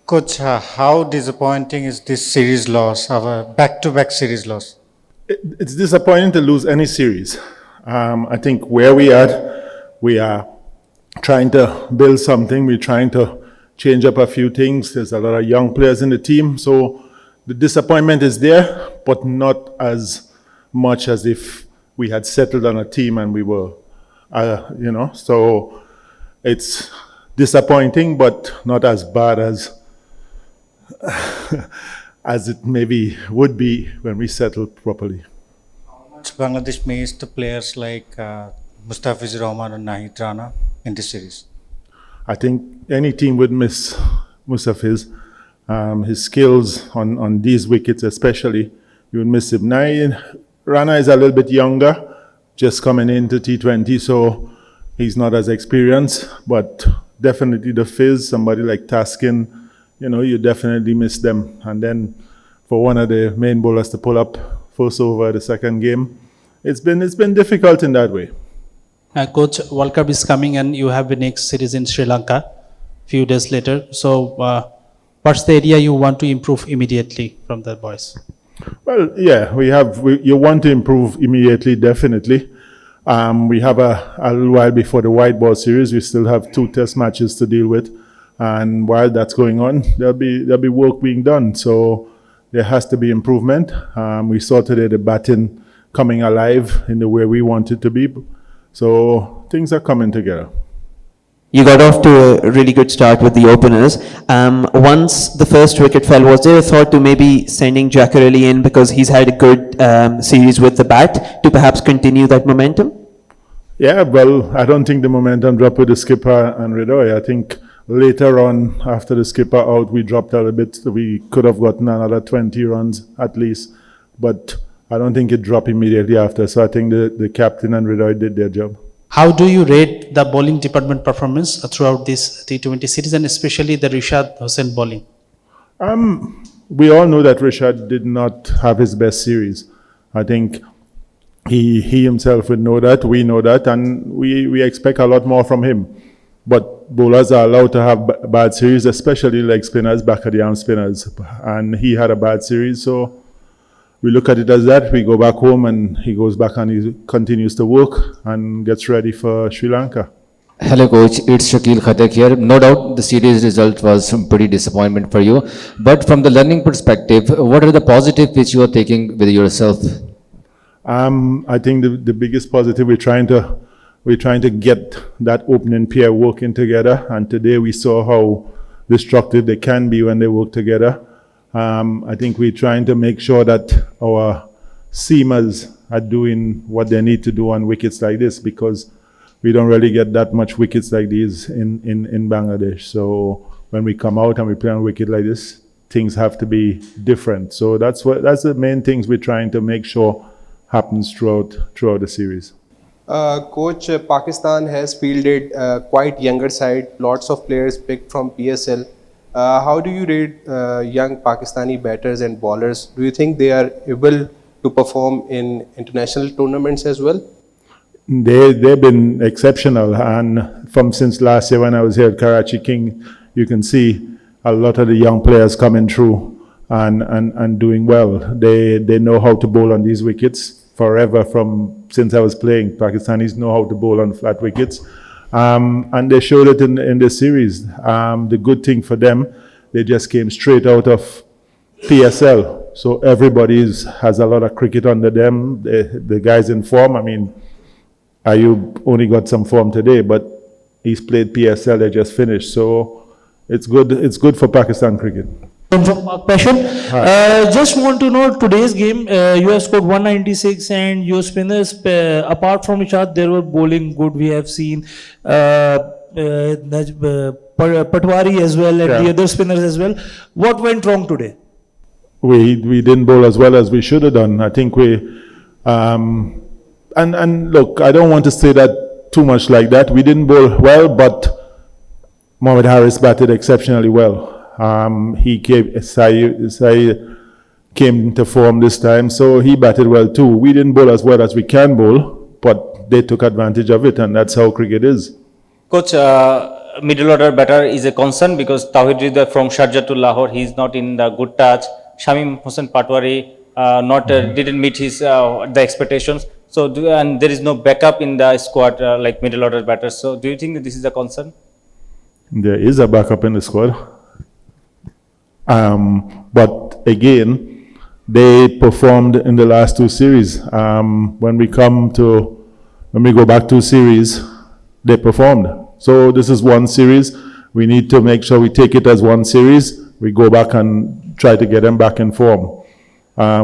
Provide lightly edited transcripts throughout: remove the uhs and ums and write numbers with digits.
Coach, how disappointing is this series loss, our back-to-back series loss? It's disappointing to lose any series. I think where we are trying to build something. We're trying to change up a few things. There's a lot of young players in the team, so the disappointment is there, but not as much as if we had settled on a team and we were, So it's disappointing, but not as bad as as it maybe would be when we settle properly. Bangladesh missed the players like Mustafizur Rahman and Nahid Rana in this series. I think any team would miss Mustafiz. His skills on these wickets especially, you would miss him. Nahid Rana is a little bit younger, just coming into T20, so he's not as experienced, but definitely the fizz, somebody like Taskin, you definitely miss them. And then for one of the main bowlers to pull up first over the second game, it's been difficult in that way. Coach, World Cup is coming and you have the next series in Sri Lanka few days later. So what's the area you want to improve immediately from the boys? Well, yeah, you want to improve immediately, definitely. We have a little while before the white ball series. We still have 2 test matches to deal with. And while that's going on, there'll be work being done. So there has to be improvement. We saw today the batting coming alive in the way we want it to be. So things are coming together. You got off to a really good start with the openers. Once the first wicket fell, was there a thought to maybe sending Jackarelli in because he's had a good series with the bat to perhaps continue that momentum? Yeah, well, I don't think the momentum dropped with the skipper and Ridoy. I think later on, after the skipper out, we dropped a little bit. We could have gotten another 20 runs at least, but I don't think it dropped immediately after. So I think the captain and Ridoy did their job. How do you rate the bowling department performance throughout this T20 series and especially the Rishad Hossain bowling? We all know that Rishad did not have his best series. I think he himself would know that, we know that, and we expect a lot more from him. But bowlers are allowed to have bad series, especially leg spinners, back of the arm spinners. And he had a bad series, so we look at it as that. We go back home and he goes back and he continues to work and gets ready for Sri Lanka. Hello coach, it's Shakil Khatak here. No doubt the series result was some pretty disappointment for you. But from the learning perspective, what are the positives which you are taking with yourself? I think the biggest positive, we're trying to get that opening pair working together. And today we saw how destructive they can be when they work together. I think we're trying to make sure that our seamers are doing what they need to do on wickets like this, because we don't really get that much wickets like these in Bangladesh. So when we come out and we play on a wicket like this, things have to be different. So that's the main things we're trying to make sure happens throughout the series. Coach, Pakistan has fielded quite younger side, lots of players picked from PSL. How do you rate young Pakistani batters and bowlers? Do you think they are able to perform in international tournaments as well? They've been exceptional, and since last year when I was here at Karachi King, you can see a lot of the young players coming through and doing well. They know how to bowl on these wickets forever. Since I was playing, Pakistanis know how to bowl on flat wickets. And they showed it in the series. The good thing for them, they just came straight out of PSL. So everybody has a lot of cricket under them. The guys in form, I mean, Ayub only got some form today, but he's played PSL, they just finished. So it's good for Pakistan cricket. From Mark Passion. Just want to know today's game, you have scored 196 and your spinners, apart from Ishad, they were bowling good. We have seen Patwari as well and the other spinners as well. What went wrong today? We didn't bowl as well as we should have done. I think and look, I don't want to say that too much like that. We didn't bowl well, but Mohammad Harris batted exceptionally well. He came to form this time, so he batted well too. We didn't bowl as well as we can bowl, but they took advantage of it, and that's how cricket is. Coach, middle order batter is a concern because Tawhid Ridha from Sharjah to Lahore, he is not in the good touch. Shamim Hossain Patwari didn't meet his the expectations. So and there is no backup in the squad like middle order batters. So do you think that this is a concern? There is a backup in the squad. But again, they performed in the last two series. When we go back 2 series, they performed. So this is one series. We need to make sure we take it as one series. We go back and try to get them back in form.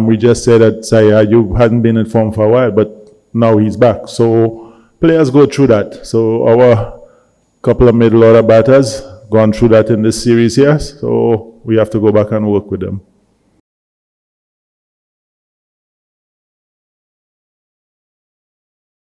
We just said that Sayaju hadn't been in form for a while, but now he's back. So players go through that. So our couple of middle order batters gone through that in this series here. So we have to go back and work with them.